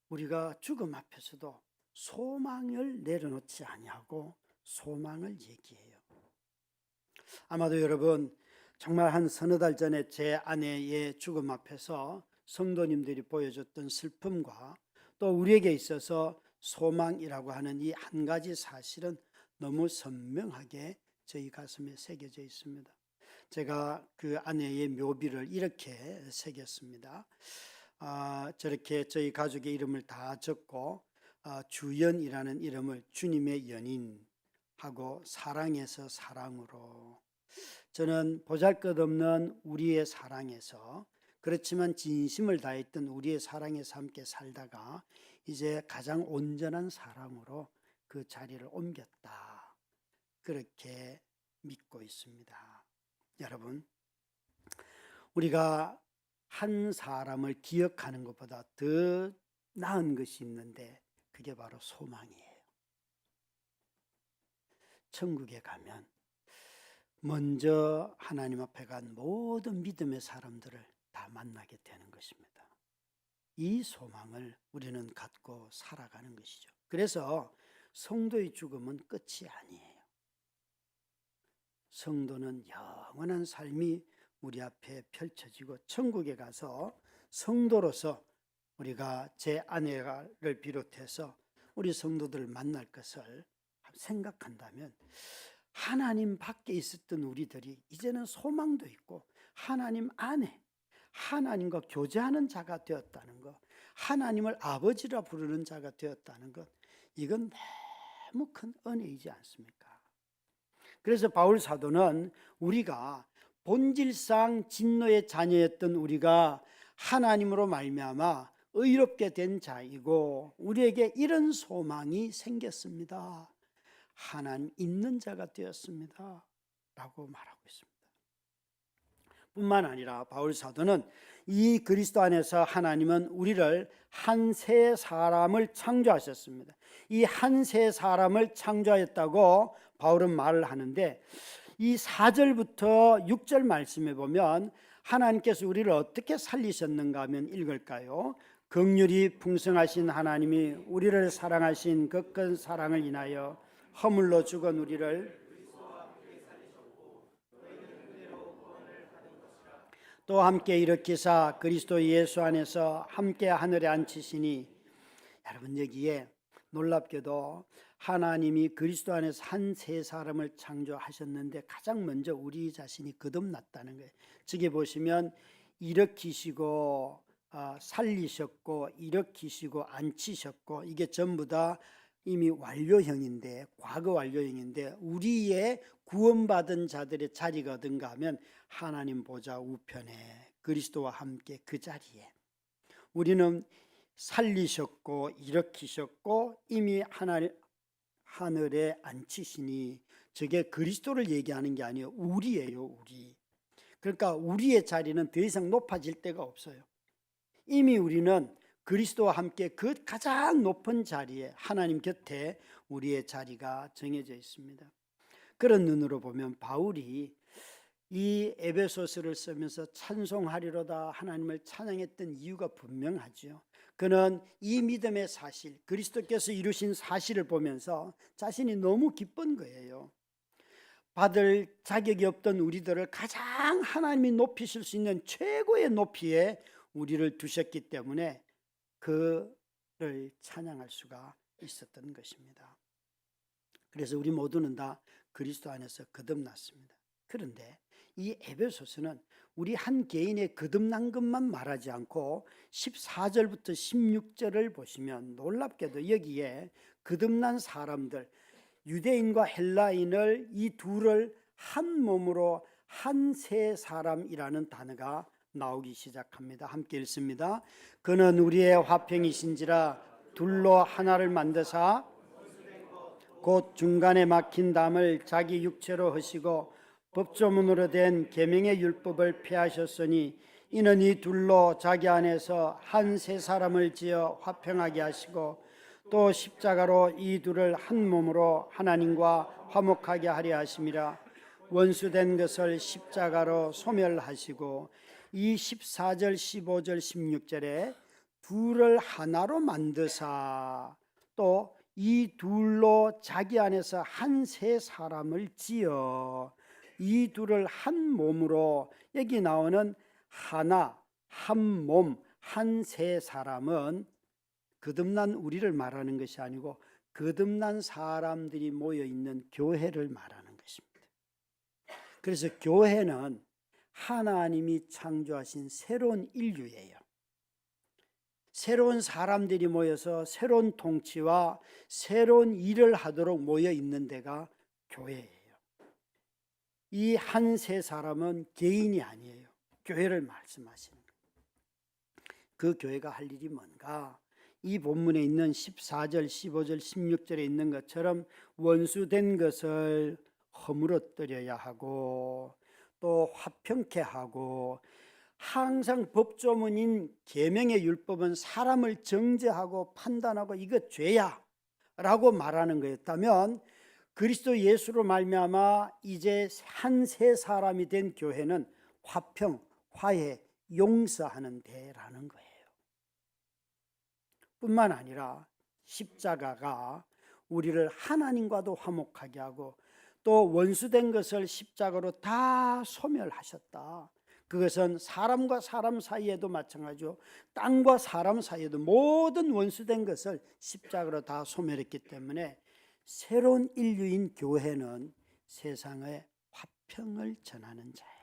우리가 죽음 앞에서도 소망을 내려놓지 아니하고 소망을 얘기해요. 아마도 여러분, 정말 한 서너 달 전에 제 아내의 죽음 앞에서 성도님들이 보여줬던 슬픔과 또 우리에게 있어서 소망이라고 하는 이 한 가지 사실은 너무 선명하게 저희 가슴에 새겨져 있습니다. 제가 그 아내의 묘비를 이렇게 새겼습니다. 저렇게 저희 가족의 이름을 다 적고 주연이라는 이름을 주님의 연인하고 사랑에서 사랑으로, 저는 보잘것없는 우리의 사랑에서, 그렇지만 진심을 다했던 우리의 사랑에서 함께 살다가 이제 가장 온전한 사랑으로 그 자리를 옮겼다, 그렇게 믿고 있습니다. 여러분, 우리가 한 사람을 기억하는 것보다 더 나은 것이 있는데 그게 바로 소망이에요. 천국에 가면 먼저 하나님 앞에 간 모든 믿음의 사람들을 다 만나게 되는 것입니다. 이 소망을 우리는 갖고 살아가는 것이죠. 그래서 성도의 죽음은 끝이 아니에요. 성도는 영원한 삶이 우리 앞에 펼쳐지고 천국에 가서 성도로서 우리가 제 아내를 비롯해서 우리 성도들을 만날 것을 생각한다면 하나님 밖에 있었던 우리들이 이제는 소망도 있고 하나님 안에 하나님과 교제하는 자가 되었다는 것, 하나님을 아버지라 부르는 자가 되었다는 것, 이건 너무 큰 은혜이지 않습니까? 그래서 바울 사도는 우리가 본질상 진노의 자녀였던 우리가 하나님으로 말미암아 의롭게 된 자이고 우리에게 이런 소망이 생겼습니다. 하나님 있는 자가 되었습니다 라고 말하고 있습니다. 뿐만 아니라 바울 사도는 이 그리스도 안에서 하나님은 우리를 한 새 사람을 창조하셨습니다. 이 한 새 사람을 창조하였다고 바울은 말을 하는데, 이 4절부터 6절 말씀에 보면 하나님께서 우리를 어떻게 살리셨는가 하면 읽을까요? 긍휼이 풍성하신 하나님이 우리를 사랑하신 그 큰 사랑을 인하여 허물로 죽은 우리를 또 함께 일으키사 그리스도 예수 안에서 함께 하늘에 앉히시니, 여러분 여기에 놀랍게도 하나님이 그리스도 안에서 한 새 사람을 창조하셨는데 가장 먼저 우리 자신이 거듭났다는 거예요. 저기 보시면 일으키시고 살리셨고 일으키시고 앉히셨고, 이게 전부 다 이미 완료형인데, 과거 완료형인데 우리의 구원받은 자들의 자리가 어딘가 하면 하나님 보좌 우편에 그리스도와 함께 그 자리에 우리는 살리셨고 일으키셨고 이미 하늘에 앉히시니, 저게 그리스도를 얘기하는 게 아니에요. 우리예요, 우리. 그러니까 우리의 자리는 더 이상 높아질 데가 없어요. 이미 우리는 그리스도와 함께 그 가장 높은 자리에 하나님 곁에 우리의 자리가 정해져 있습니다. 그런 눈으로 보면 바울이 이 에베소서를 쓰면서 찬송하리로다 하나님을 찬양했던 이유가 분명하죠. 그는 이 믿음의 사실, 그리스도께서 이루신 사실을 보면서 자신이 너무 기쁜 거예요. 받을 자격이 없던 우리들을 가장 하나님이 높이실 수 있는 최고의 높이에 우리를 두셨기 때문에 그를 찬양할 수가 있었던 것입니다. 그래서 우리 모두는 다 그리스도 안에서 거듭났습니다. 그런데 이 에베소서는 우리 한 개인의 거듭난 것만 말하지 않고 14절부터 16절을 보시면 놀랍게도 여기에 거듭난 사람들, 유대인과 헬라인을 이 둘을 한 몸으로 한 세 사람이라는 단어가 나오기 시작합니다. 함께 읽습니다. 그는 우리의 화평이신지라 둘로 하나를 만드사 곧 중간에 막힌 담을 자기 육체로 하시고 법조문으로 된 계명의 율법을 폐하셨으니 이는 이 둘로 자기 안에서 한 세 사람을 지어 화평하게 하시고 또 십자가로 이 둘을 한 몸으로 하나님과 화목하게 하려 하심이라. 원수된 것을 십자가로 소멸하시고 이 14절 15절 16절에 둘을 하나로 만드사 또 이 둘로 자기 안에서 한 세 사람을 지어 이 둘을 한 몸으로, 여기 나오는 하나, 한 몸, 한 세 사람은 거듭난 우리를 말하는 것이 아니고 거듭난 사람들이 모여 있는 교회를 말하는 것입니다. 그래서 교회는 하나님이 창조하신 새로운 인류예요. 새로운 사람들이 모여서 새로운 통치와 새로운 일을 하도록 모여 있는 데가 교회예요. 이 한 세 사람은 개인이 아니에요. 교회를 말씀하시는 거예요. 그 교회가 할 일이 뭔가? 이 본문에 있는 14절, 15절, 16절에 있는 것처럼 원수된 것을 허물어뜨려야 하고 또 화평케 하고, 항상 법조문인 계명의 율법은 사람을 정죄하고 판단하고 이거 죄야 라고 말하는 거였다면, 그리스도 예수로 말미암아 이제 한 세 사람이 된 교회는 화평, 화해, 용서하는 데라는 거예요. 뿐만 아니라 십자가가 우리를 하나님과도 화목하게 하고 또 원수된 것을 십자가로 다 소멸하셨다. 그것은 사람과 사람 사이에도 마찬가지고 땅과 사람 사이에도 모든 원수된 것을 십자가로 다 소멸했기 때문에 새로운 인류인 교회는 세상에 화평을 전하는 자예요.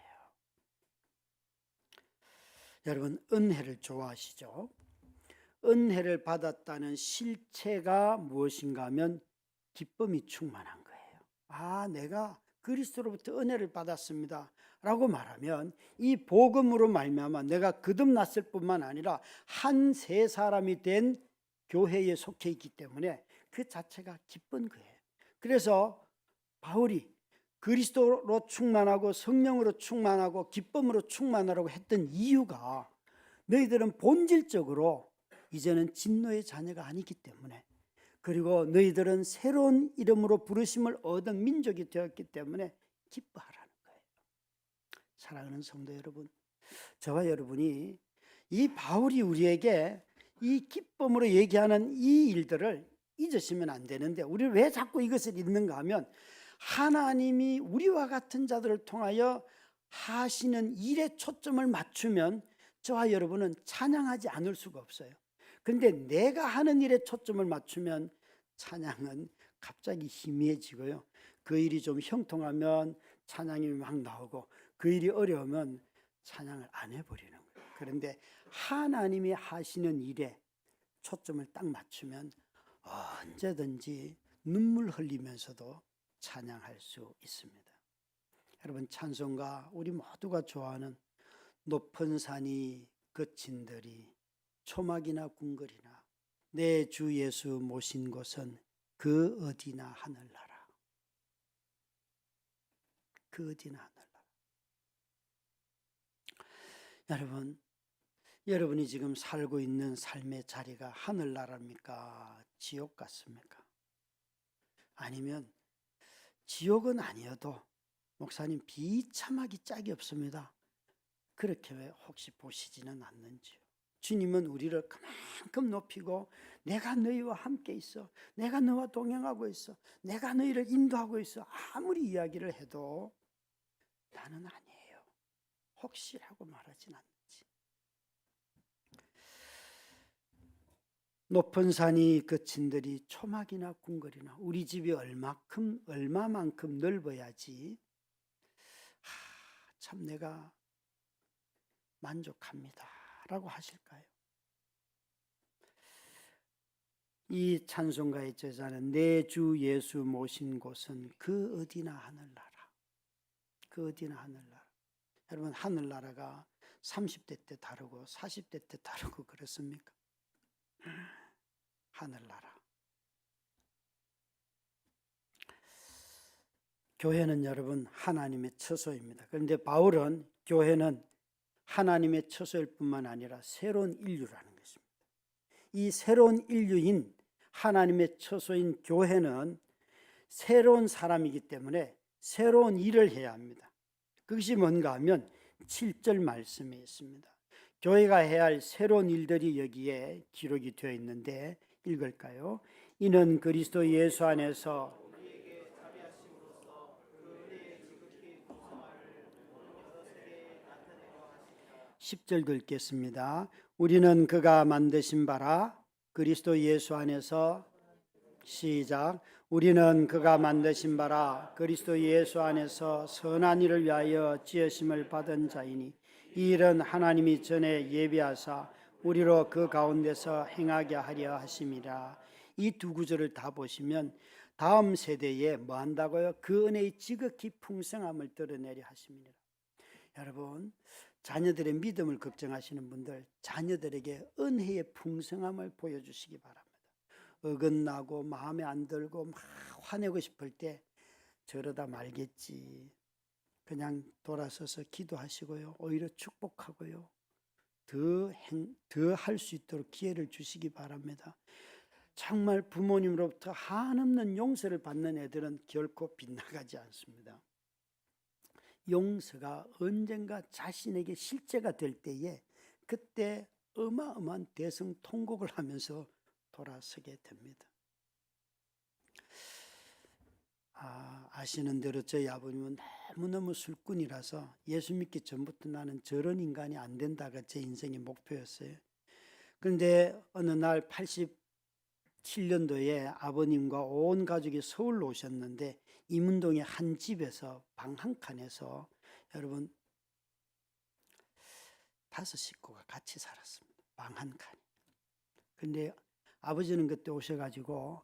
여러분, 은혜를 좋아하시죠? 은혜를 받았다는 실체가 무엇인가 하면 기쁨이 충만한 거예요. 아, 내가 그리스도로부터 은혜를 받았습니다 라고 말하면 이 복음으로 말미암아 내가 거듭났을 뿐만 아니라 한 세 사람이 된 교회에 속해 있기 때문에 그 자체가 기쁜 거예요. 그래서 바울이 그리스도로 충만하고 성령으로 충만하고 기쁨으로 충만하라고 했던 이유가, 너희들은 본질적으로 이제는 진노의 자녀가 아니기 때문에, 그리고 너희들은 새로운 이름으로 부르심을 얻은 민족이 되었기 때문에 기뻐하라는 거예요. 사랑하는 성도 여러분, 저와 여러분이 이 바울이 우리에게 이 기쁨으로 얘기하는 이 일들을 잊으시면 안 되는데, 우리 왜 자꾸 이것을 잊는가 하면 하나님이 우리와 같은 자들을 통하여 하시는 일에 초점을 맞추면 저와 여러분은 찬양하지 않을 수가 없어요. 그런데 내가 하는 일에 초점을 맞추면 찬양은 갑자기 희미해지고요. 그 일이 좀 형통하면 찬양이 막 나오고, 그 일이 어려우면 찬양을 안 해버리는 거예요. 그런데 하나님이 하시는 일에 초점을 딱 맞추면 언제든지 눈물 흘리면서도 찬양할 수 있습니다. 여러분, 찬송가 우리 모두가 좋아하는 높은 산이 그친들이 초막이나 궁궐이나 내 주 예수 모신 곳은 그 어디나 하늘나라. 그 어디나 하늘나라. 여러분, 여러분이 지금 살고 있는 삶의 자리가 하늘나라입니까? 지옥 같습니까? 아니면 지옥은 아니어도 목사님 비참하기 짝이 없습니다. 그렇게 왜 혹시 보시지는 않는지요? 주님은 우리를 그만큼 높이고 내가 너희와 함께 있어, 내가 너와 동행하고 있어, 내가 너희를 인도하고 있어 아무리 이야기를 해도 나는 아니에요. 혹시라고 말하진 않는지. 높은 산이 그친들이 초막이나 궁궐이나 우리 집이 얼마만큼 넓어야지 참 내가 만족합니다 라고 하실까요? 이 찬송가의 제자는 내 주 예수 모신 곳은 그 어디나 하늘나라. 그 어디나 하늘나라. 여러분, 하늘나라가 30대 때 다르고 40대 때 다르고 그렇습니까? 하늘나라. 교회는 여러분 하나님의 처소입니다. 그런데 바울은 교회는 하나님의 처소일 뿐만 아니라 새로운 인류라는 것입니다. 이 새로운 인류인 하나님의 처소인 교회는 새로운 사람이기 때문에 새로운 일을 해야 합니다. 그것이 뭔가 하면 7절 말씀에 있습니다. 교회가 해야 할 새로운 일들이 여기에 기록이 되어 있는데 읽을까요? 이는 그리스도 예수 안에서 10절 읽겠습니다. 우리는 그가 만드신 바라 그리스도 예수 안에서 시작. 우리는 그가 만드신 바라 그리스도 예수 안에서 선한 일을 위하여 지으심을 받은 자이니 이 일은 하나님이 전에 예비하사 우리로 그 가운데서 행하게 하려 하심이라. 이 두 구절을 다 보시면 다음 세대에 뭐 한다고요? 그 은혜의 지극히 풍성함을 드러내려 하십니다. 여러분, 자녀들의 믿음을 걱정하시는 분들, 자녀들에게 은혜의 풍성함을 보여주시기 바랍니다. 어긋나고 마음에 안 들고 막 화내고 싶을 때 저러다 말겠지. 그냥 돌아서서 기도하시고요. 오히려 축복하고요. 더 할 수 있도록 기회를 주시기 바랍니다. 정말 부모님으로부터 한없는 용서를 받는 애들은 결코 빗나가지 않습니다. 용서가 언젠가 자신에게 실제가 될 때에 그때 어마어마한 대성통곡을 하면서 돌아서게 됩니다. 아시는 대로 저희 아버님은 너무너무 술꾼이라서 예수 믿기 전부터 나는 저런 인간이 안 된다가 제 인생의 목표였어요. 그런데 어느 날 87년도에 아버님과 온 가족이 서울로 오셨는데 이문동의 한 집에서 방 한 칸에서 여러분 5 식구가 같이 살았습니다. 방 한 칸. 근데 아버지는 그때 오셔가지고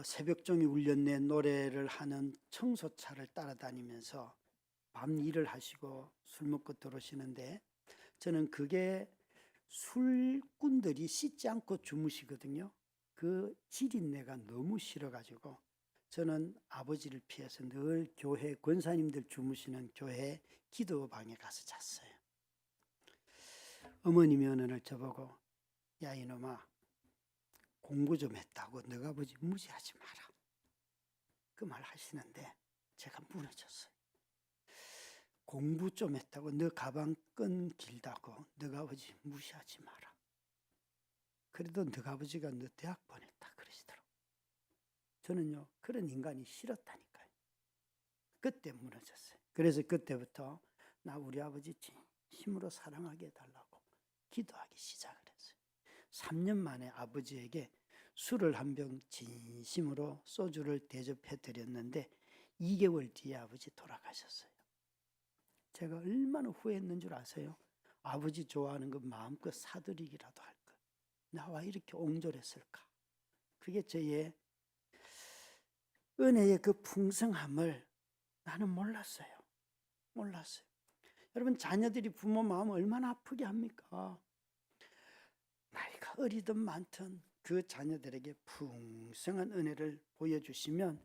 새벽종이 울렸네 노래를 하는 청소차를 따라다니면서 밤 일을 하시고 술 먹고 들어오시는데 저는 그게 술꾼들이 씻지 않고 주무시거든요. 그 지린내가 너무 싫어가지고 저는 아버지를 피해서 늘 교회 권사님들 주무시는 교회 기도방에 가서 잤어요. 어머님이 어느 날 저보고 야 이놈아 공부 좀 했다고 너가 아버지 무시하지 마라. 그 말 하시는데 제가 무너졌어요. 공부 좀 했다고 너 가방 끈 길다고 너가 아버지 무시하지 마라. 그래도 너가 아버지가 너 대학 보냈다 그러시더라고요. 저는요 그런 인간이 싫었다니까요. 그때 무너졌어요. 그래서 그때부터 나 우리 아버지 진심으로 사랑하게 해달라고 기도하기 시작을 했어요. 3년 만에 아버지에게 술을 한 병 진심으로 소주를 대접해 드렸는데 2개월 뒤에 아버지 돌아가셨어요. 제가 얼마나 후회했는 줄 아세요? 아버지 좋아하는 거 마음껏 사드리기라도 할 걸. 나와 이렇게 옹졸했을까? 그게 저의 은혜의 그 풍성함을 나는 몰랐어요. 여러분, 자녀들이 부모 마음을 얼마나 아프게 합니까? 나이가 어리든 많든 그 자녀들에게 풍성한 은혜를 보여주시면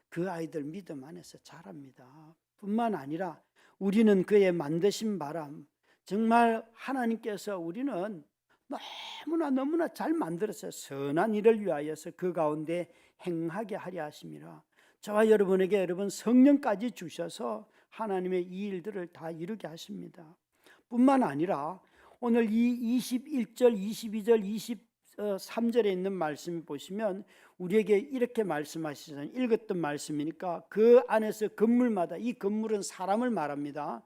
그 아이들 믿음 안에서 자랍니다. 뿐만 아니라 우리는 그의 만드신 바람, 정말 하나님께서 우리는 너무나 잘 만들었어요. 선한 일을 위하여서 그 가운데 행하게 하려 하심이라. 저와 여러분에게 여러분 성령까지 주셔서 하나님의 이 일들을 다 이루게 하십니다. 뿐만 아니라 오늘 이 21절, 22절, 23절에 있는 말씀 보시면 우리에게 이렇게 말씀하시잖아요. 읽었던 말씀이니까 그 안에서 건물마다, 이 건물은 사람을 말합니다.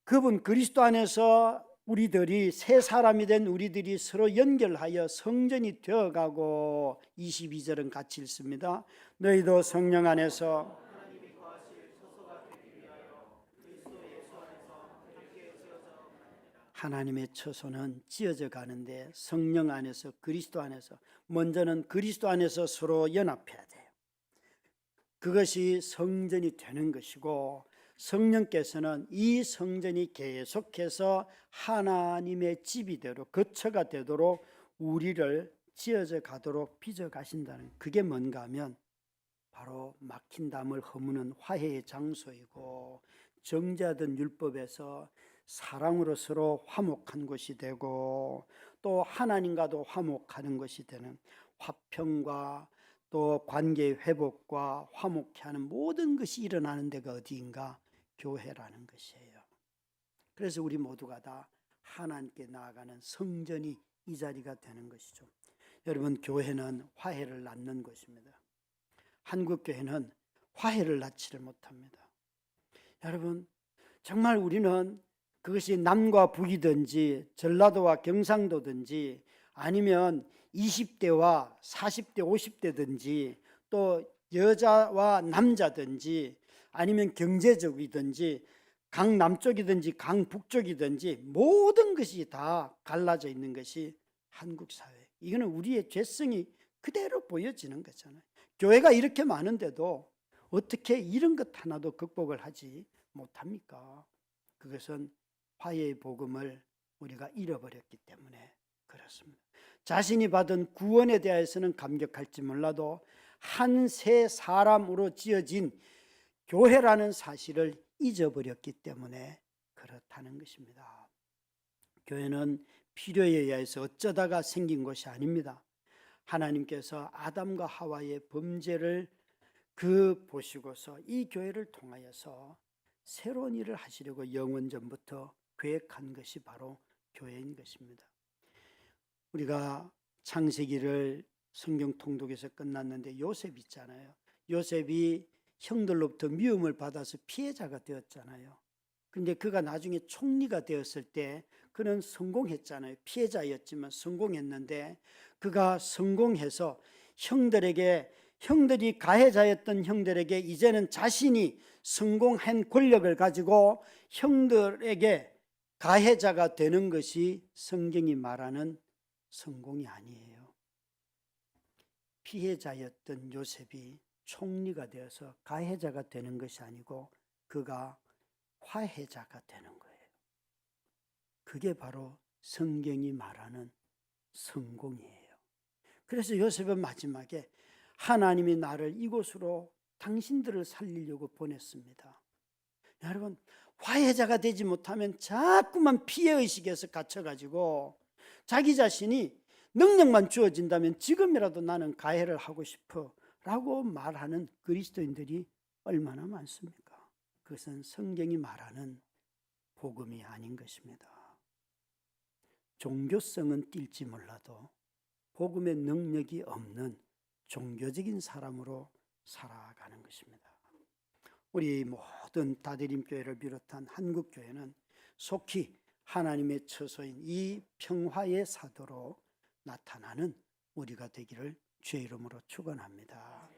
그분 그리스도 안에서 우리들이 새 사람이 된 우리들이 서로 연결하여 성전이 되어가고, 22절은 같이 읽습니다. 너희도 성령 안에서 하나님의 처소는 지어져 가는데 성령 안에서, 그리스도 안에서, 먼저는 그리스도 안에서 서로 연합해야 돼요. 그것이 성전이 되는 것이고, 성령께서는 이 성전이 계속해서 하나님의 집이 되도록, 거처가 되도록 우리를 지어져 가도록 빚어 가신다는, 그게 뭔가 하면 바로 막힌 담을 허무는 화해의 장소이고, 정죄하던 율법에서 사랑으로 서로 화목한 것이 되고, 또 하나님과도 화목하는 것이 되는, 화평과 또 관계 회복과 화목케 하는 모든 것이 일어나는 데가 어디인가? 교회라는 것이에요. 그래서 우리 모두가 다 하나님께 나아가는 성전이 이 자리가 되는 것이죠. 여러분, 교회는 화해를 낳는 것입니다. 한국 교회는 화해를 낳지를 못합니다. 여러분, 정말 우리는 그것이 남과 북이든지 전라도와 경상도든지 아니면 20대와 40대 50대든지 또 여자와 남자든지 아니면 경제적이든지 강남쪽이든지 강북쪽이든지 모든 것이 다 갈라져 있는 것이 한국 사회. 이거는 우리의 죄성이 그대로 보여지는 거잖아요. 교회가 이렇게 많은데도 어떻게 이런 것 하나도 극복을 하지 못합니까? 그것은 화해의 복음을 우리가 잃어버렸기 때문에 그렇습니다. 자신이 받은 구원에 대해서는 감격할지 몰라도 한 새 사람으로 지어진 교회라는 사실을 잊어버렸기 때문에 그렇다는 것입니다. 교회는 필요에 의해서 어쩌다가 생긴 것이 아닙니다. 하나님께서 아담과 하와의 범죄를 보시고서 이 교회를 통하여서 새로운 일을 하시려고 영원 전부터 계획한 것이 바로 교회인 것입니다. 우리가 창세기를 성경 통독에서 끝났는데 요셉 있잖아요. 요셉이 형들로부터 미움을 받아서 피해자가 되었잖아요. 그런데 그가 나중에 총리가 되었을 때 그는 성공했잖아요. 피해자였지만 성공했는데 그가 성공해서 형들이 가해자였던 형들에게 이제는 자신이 성공한 권력을 가지고 형들에게 가해자가 되는 것이 성경이 말하는 성공이 아니에요. 피해자였던 요셉이 총리가 되어서 가해자가 되는 것이 아니고 그가 화해자가 되는 거예요. 그게 바로 성경이 말하는 성공이에요. 그래서 요셉은 마지막에 하나님이 나를 이곳으로 당신들을 살리려고 보냈습니다. 여러분, 화해자가 되지 못하면 자꾸만 피해의식에서 갇혀가지고 자기 자신이 능력만 주어진다면 지금이라도 나는 가해를 하고 싶어 라고 말하는 그리스도인들이 얼마나 많습니까? 그것은 성경이 말하는 복음이 아닌 것입니다. 종교성은 띨지 몰라도 복음의 능력이 없는 종교적인 사람으로 살아가는 것입니다. 우리 모든 다대림교회를 비롯한 한국교회는 속히 하나님의 처소인 이 평화의 사도로 나타나는 우리가 되기를 주의 이름으로 축원합니다.